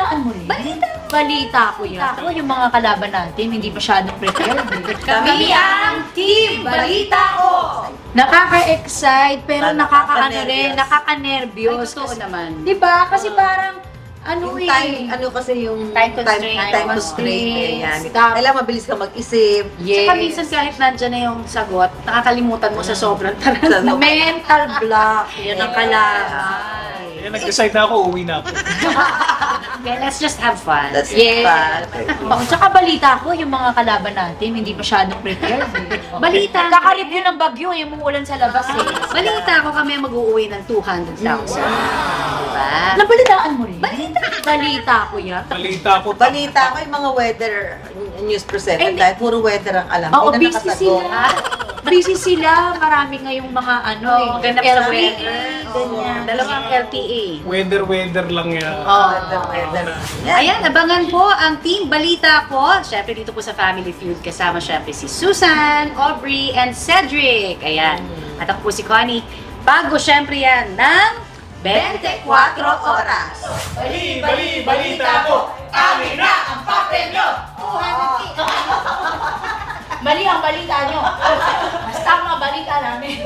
Nabalitaan mo rin? Balita ko yan. Ako yung mga kalaban natin, hindi masyadong prepared. Kami ang Team Balita Ko! Nakaka-excite, pero nakaka-ano rin, nakaka-nervyos. Totoo naman. Diba? Kasi parang, ano yung time, ano kasi yung time constraint. time constraint. Yan. Stop. Kailangan mabilis ka mag-isip. Yes. Saka minsan kahit nandyan na yung sagot, nakakalimutan mo sa sobrang taras. Mental block. Yan ang kalaban. Kaya nag-decide na ako, uwi na ako. Okay, let's just have fun. That's Yes. Tsaka balita ko, yung mga kalaban natin, hindi masyadong prepared. Balita. Kaka-review ng bagyo, yung umuulan sa labas eh. Balita ko kami mag-uuwi ng 200,000. Diba? Nabalitaan mo rin? Balita ko yan. Balita ko yung mga weather news presenter dahil puro weather ang alam. Oo, Hindi na busy nakasagot. sila. Busy sila. Marami ngayong mga ano Oo, ganap sa LTE, weather. ganyan. Dalawang LTA. Weather lang yan. Weather. Ayan, abangan po ang Team Balita Ko. Siyempre dito po sa Family Feud kasama siyempre si Susan, Aubrey, and Cedric. Ayan. At ako po si Connie. Bago siyempre yan ng 24 oras. Balita ko! Amin na ang papel nyo! Mali ang balita nyo. Basta ang mga balita namin.